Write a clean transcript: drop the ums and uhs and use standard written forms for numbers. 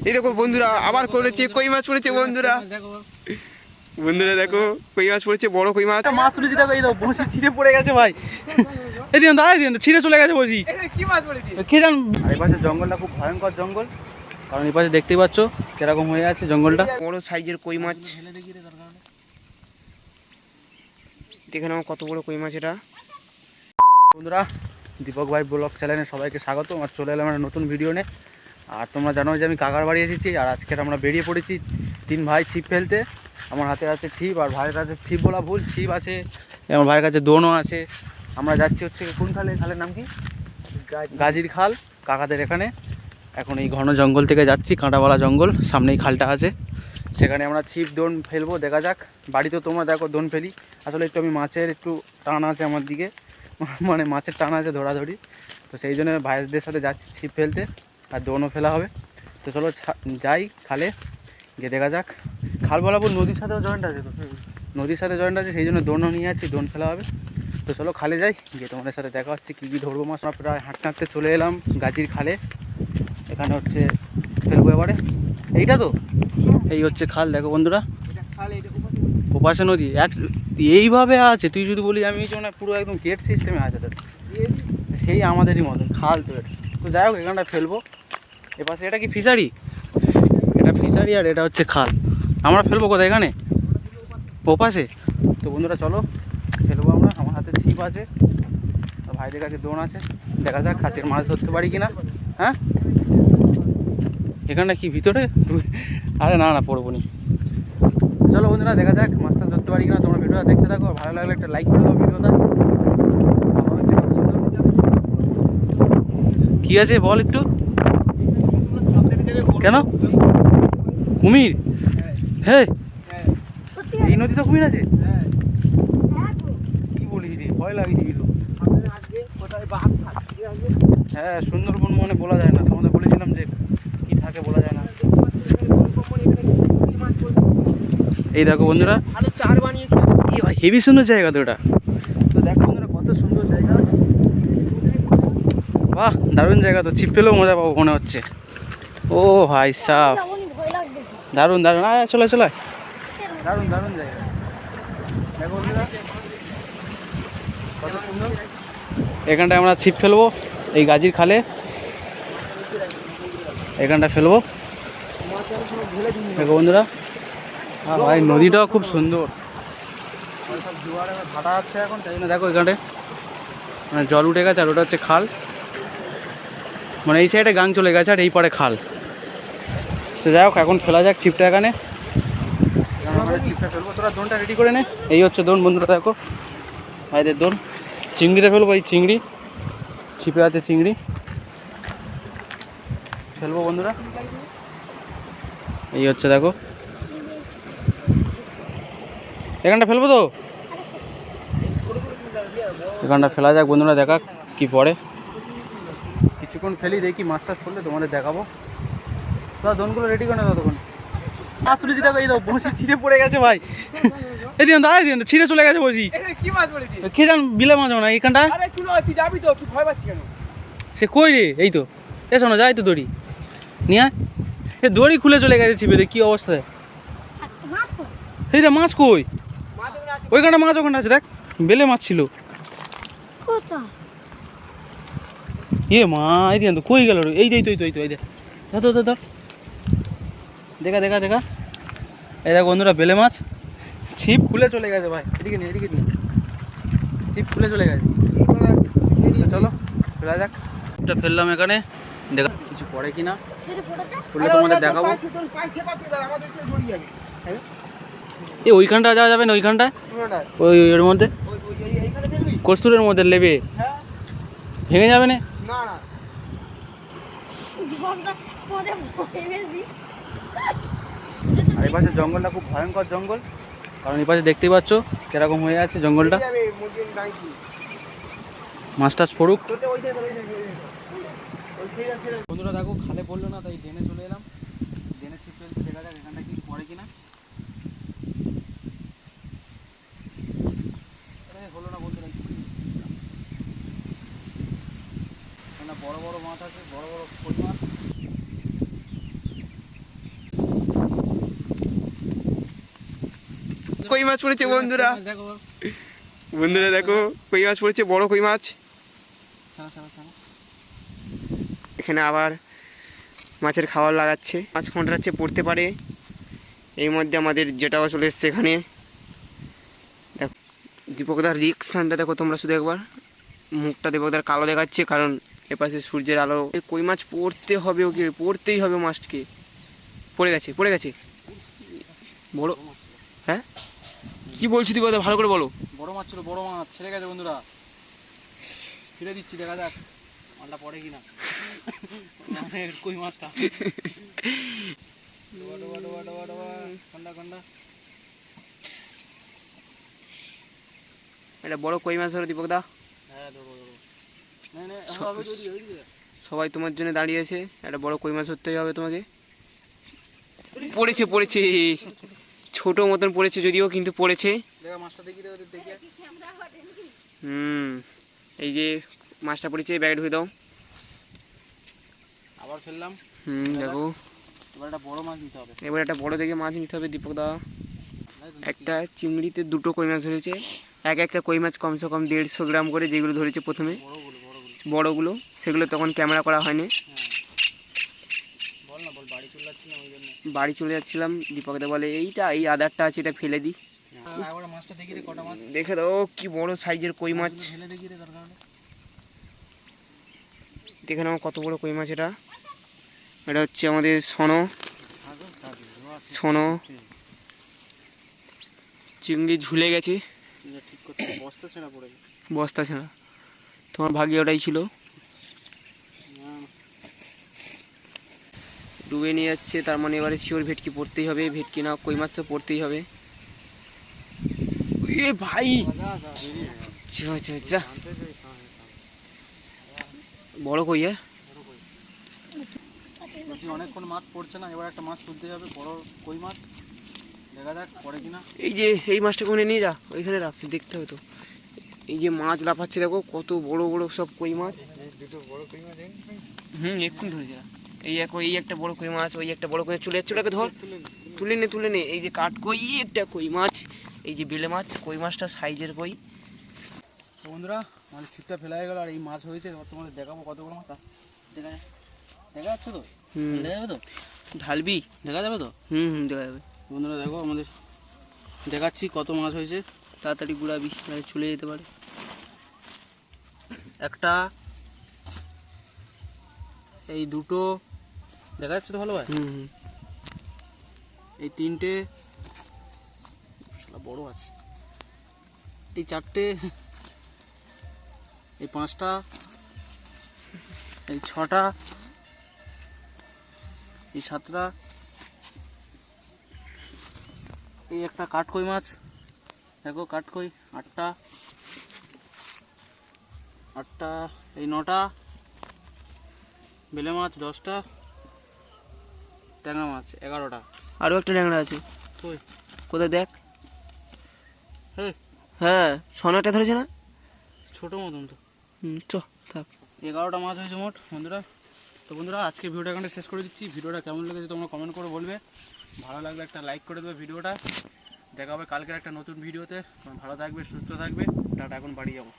এই দেখো বন্ধুরা আবার করেছে কই মাছ পড়েছে বন্ধুরা। বন্ধুরা দেখো কই মাছ পড়েছে, বড় কই মাছ। মাছ তুলেছি দেখো, এই দেখো বসি ছিঁড়ে পড়ে গেছে ভাই। এই দিন দাঁড়াই দিন, ছিঁড়ে চলে গেছে বসি। কি মাছ পড়েছে কে জান। এই পাশে জঙ্গলটা খুব ভয়ঙ্কর জঙ্গল, কারণ এই পাশে দেখতেই পাচ্ছ কিরকম হয়ে আছে জঙ্গলটা। বড় সাইজের কই মাছ, দেখে নাও কত বড় কই মাছ এটা। বন্ধুরা দীপক ভাই ব্লগ চ্যানেলে সবাইকে স্বাগত। আমার চলে এলাম একটা নতুন ভিডিও নিয়ে। আর তোমরা জানো যে আমি কাকার বাড়ি এসেছি, আর আজকের আমরা বেরিয়ে পড়েছি 3 ভাই ছিপ ফেলতে। আমার হাতে আছে ছিপ, আর ভাইয়ের কাছে ছিপ বলা ভুল, ছিপ আছে, আমার ভাইয়ের কাছে দোনও আছে। আমরা যাচ্ছি হচ্ছে কোন খালে, খালের নাম কি? গাজির খাল, কাকাদের এখানে। এখন এই ঘন জঙ্গল থেকে যাচ্ছি, কাঁটাওয়ালা জঙ্গল, সামনেই খালটা আছে, সেখানে আমরা ছিপ দোন ফেলবো। দেখা যাক। বাড়িতেও তোমরা দেখো দোন ফেলি। আসলে একটু আমি মাছের একটু টান আছে আমার দিকে, মানে মাছের টান আছে ধরাধরি, তো সেই জন্য ভাইদের সাথে যাচ্ছি ছিপ ফেলতে, আর দোনও ফেলা হবে। তো চলো যাই খালে গিয়ে দেখা যাক। খাল বলাপুর নদীর সাথেও জয়েন্ট আছে, তো নদীর সাথে জয়েন্ট আছে, সেই জন্য দোনও নিয়ে যাচ্ছি, দোন ফেলা হবে। তো চলো খালে যাই, গিয়ে তোমাদের সাথে দেখা হচ্ছে কী কী ধরবো মাছ। আমরা প্রায় হাঁটতে হাঁটতে চলে এলাম গাজির খালে। এখানে হচ্ছে ফেলবো এবারে। এইটা তো এই হচ্ছে খাল, দেখো বন্ধুরা, ওপাশে নদী এইভাবে আছে। তুই যদি বলি আমি না, পুরো একদম গেট সিস্টেমে আছে, সেই আমাদেরই মতন খাল তো এটা। তো যাই হোক, এখানটা ফেলবো। এপাশে এটা কি ফিশারি? এটা ফিশারি, আর এটা হচ্ছে খাল। আমরা ফেলবো কোথায়? এখানে ওপাশে। তো বন্ধুরা চলো ফেলবো আমরা। আমার হাতে ছিপ আছে, ভাইদের কাছে দোন আছে, দেখা যাক কাছের মাছ ধরতে পারি কিনা। হ্যাঁ, এখানটা কি ভিতরে? আরে না না, পড়বো নি। চলো বন্ধুরা দেখা যাক মাছটা ধরতে পারি কিনা। তোমরা ভিডিওটা দেখতে থাকো, ভালো লাগলে একটা লাইক করে দাও ভিডিওটা। কি আছে বল একটু। কেন কুমির? হ্যাঁ, এই নদীতে কুমির আছে? কি বলিস রে, ভয় লাগিয়ে দিবি তো। হ্যাঁ, সুন্দরবন মানে বলা যায় না, তোমাদের বলেছিলাম যে কি থাকে বলা যায় না। এই দেখো বন্ধুরা, চার বানিয়েছি ভাই, হেভি সুন্দর জায়গা তো এটা। তো দেখো বন্ধুরা কত সুন্দর জায়গা, বাহ দারুণ জায়গা। তো ছিপ পেলেও মজা পাবো মনে হচ্ছে। ও ভাই সাহ, দারুণ দারুণ। চলে চলে, দারুণ দারুণ জায়গা। দেখো বন্ধুরা কত সুন্দর। এখানটায় আমরা ছিপ ফেলবো, এই গাজির খালে এখানটা ফেলবো। দেখো বন্ধুরা, ভাই নদীটাও খুব সুন্দর, সব জোয়ারে ভাটা আছে এখন, তাই জন্য দেখো এখানটায় মানে জল উঠে গেছে। আর ওটা হচ্ছে খাল, মানে এই সাইডে গাং চলে গেছে, আর এই পারে খাল। তো যাই হোক, এখন ফেলা যাক ছিপটা। এখানে ছিপটা ফেলবো, তোরা দোনটা রেডি করে নে। এই হচ্ছে দোন বন্ধুরা, দেখো ভাইদের দোন। চিংড়িতে ফেলবো, এই চিংড়ি ছিপে আছে, চিংড়ি ফেলবো বন্ধুরা। এই হচ্ছে দেখো, এখানটা ফেলবো তো, এখানটা ফেলা যাক বন্ধুরা, দেখা কি পড়ে। কিছুক্ষণ ফেলি, দেখি মাছ টাছ পড়লে তোমাদের দেখাবো। তোরা দোনগুলো রেডি করে না ততক্ষণ। মাছ তুলেছি দেখো, এই দেখো বসি ছিঁড়ে পড়ে গেছে ভাই। এই দিন দাঁড়াই দিন, ছিঁড়ে চলে গেছে বসি। কি মাছ পড়েছে? কে জান, বিলে মাছ না এইখানটা। তুই যাবি তো, তুই ভয় পাচ্ছি কেন? সে কই রে? এই তো এসো না, যাই তো দড়ি নিয়ে। এ দড়ি খুলে চলে গেছে ছিপেতে, কি অবস্থা। এই দেখ মাছ কই, ওইখানটা মাছ, ওখানটা আছে দেখ, বেলে মাছ ছিল। এ মা, এই দিন তো কই গেল রে? এই তো এই তো এই দেখ, ধর দেখা দেখা দেখা। এই দেখ বন্ধুরা, বেলে মাছ, ছিপ খুলে চলে গেছে ভাই। এদিকে নিয়ে, এদিকে নিয়ে, ছিপ খুলে চলে গেছে। চলো ফেলা যাক। এটা ফেললাম এখানে, দেখা কিছু পড়ে কিনা, পড়লে তোমাদের দেখাবো। এই ওইখানটা যাওয়া যাবে না? ওইখানটায় ওই এর মধ্যে কস্তুরের মধ্যে লেবে ভেঙে যাবে না? আর এই পাশে জঙ্গলটা খুব ভয়ঙ্কর জঙ্গল, কারণ এই পাশে দেখতেই পাচ্ছ কিরকম হয়ে আছে জঙ্গলটা। মাছ টাছ পড়ুক। বন্ধুরা দেখো, খালে পড়লো না, তাই ডেনে চলে এলাম। ডেনে ছিপ ফেলতে, দেখা যাক এখানটা কি পড়ে কিনা। হলো না বন্ধুরা, এখানে বড় বড় মাছ আছে, বড় বড় কই মাছ। কই মাছ পড়েছে বন্ধুরা। বন্ধুরা দেখো কই মাছ পড়েছে, বড় কই মাছ। এখানে আবার মাছের খাবার লাগাচ্ছে, মাছ খন্ডাচ্ছে পড়তে পারে। এই মধ্যে আমাদের যেটাও চলে এসছে এখানে। দেখো দীপকদার রিকশনটা দেখো তোমরা, শুধু একবার মুখটা দীপকদার কালো দেখাচ্ছে, কারণ এপাশে সূর্যের আলো। কই মাছ পড়তে হবে, ওকে পড়তেই হবে মাছকে। পড়ে গেছে, পড়ে গেছে বড়। হ্যাঁ কি বলছি দীপকদা, ভালো করে বলো। বড় মাছ ছিল, বড় মাছ ছেড়ে গেছে বন্ধুরা, ফিরে দিচ্ছি, দেখা যাক মালটা পড়ে কিনা। কই মাছটা এটা বড় কই মাছ ধরো দীপকদা। হ্যাঁ ধরো ধরো, সবাই তোমার জন্য দাঁড়িয়েছে, একটা বড় কই মাছ ধরতেই হবে তোমাকে। পড়েছে পড়েছে, ছোট মতন পড়েছে যদিও, কিন্তু পড়েছে। এই যে মাছটা পড়েছে, ব্যাগে ঢুকে দাও। আবার ফেললাম। দেখো এবার একটা বড় মাছ নিতে হবে, এবার একটা বড় দেখে মাছ নিতে হবে দীপকদা। একটা চিংড়িতে দুটো কই মাছ ধরেছে, একটা কই মাছ কমসে কম 150 গ্রাম করে, যেগুলো ধরেছে প্রথমে বড়গুলো, সেগুলো তখন ক্যামেরা করা হয়নি। বাড়ি চলে যাচ্ছিলাম, দীপকদা বলে এইটা এই আদারটা আছে, এটা ফেলে দিই। দেখে দাও কি বড় সাইজের কই মাছ, দেখে নাও কত বড় কই মাছ। এটা হচ্ছে আমাদের সোনো চিংড়ি, ঝুলে গেছে বস্তা ছেঁড়া। তোমার ভাগ্যে ওটাই ছিল। ডুবে নিয়ে যাচ্ছে, তার মানে এবারে শিওর ভেটকি পড়তেই হবে, ভেটকি না কই মাছ তো পড়তেই হবে। এ ভাই বড় কই। অনেকক্ষণ মাছ পড়ছে না, এবার একটা মাছ তুলতে হবে, বড় কই মাছ, দেখা যাক পড়ে কিনা। এই যে এই মাছটা কোনে নিয়ে যা, ওইখানে রাখ, দেখতে হবে তো। এই যে মাছ লাফাচ্ছে দেখো, কত বড় বড় সব কই মাছ। এক্ষুনি ধরে যা। এই একটা বড় কই মাছ, ওই একটা বড় কই চলে যাচ্ছে, ওটাকে ধর, তুলে নে। এই যে কাঠ কই, একটা কই মাছ, এই যে বেলে মাছ, কই মাছটা সাইজের কই। বন্ধুরা মানে ছিপটা ফেলা হয়ে গেল, আর এই মাছ হয়েছে, তোমাদের দেখাবো কত বড় মাছ। দেখা যাচ্ছে তো, দেখা যাবে তো, ঢালবি, দেখা যাবে তো। দেখা যাবে। বন্ধুরা দেখো আমাদের দেখাচ্ছি কত মাছ হয়েছে, তাড়াতাড়ি গুড়াবি, চলে যেতে পারে। একটা, এই দুটো, দেখা যাচ্ছে তো ভালো ভাই। এই তিনটে বড় আছে, এই চারটে, এই পাঁচটা, এই ছটা, এই সাতটা, এই একটা কাঠকই মাছ দেখো, কাঠকই আটটা, এই নটা, বেলে মাছ 10টা, ট্যাংরা মাছ 11টা। আরও একটা ট্যাংরা আছে, কোথায় দেখ। হ্যাঁ সোনাটা ধরেছে না, ছোট মতন তো। থাক। 11টা মাছ হয়েছে মোট বন্ধুরা। তো বন্ধুরা আজকে ভিডিওটা এখানে শেষ করে দিচ্ছি। ভিডিওটা কেমন লেগেছে তোমরা কমেন্ট করে বলবে, ভালো লাগলে একটা লাইক করে দেবে ভিডিওটা। দেখা হবে কালকের একটা নতুন ভিডিওতে। ভালো থাকবে, সুস্থ থাকবে, টাটা, এখন বাড়ি যাবো।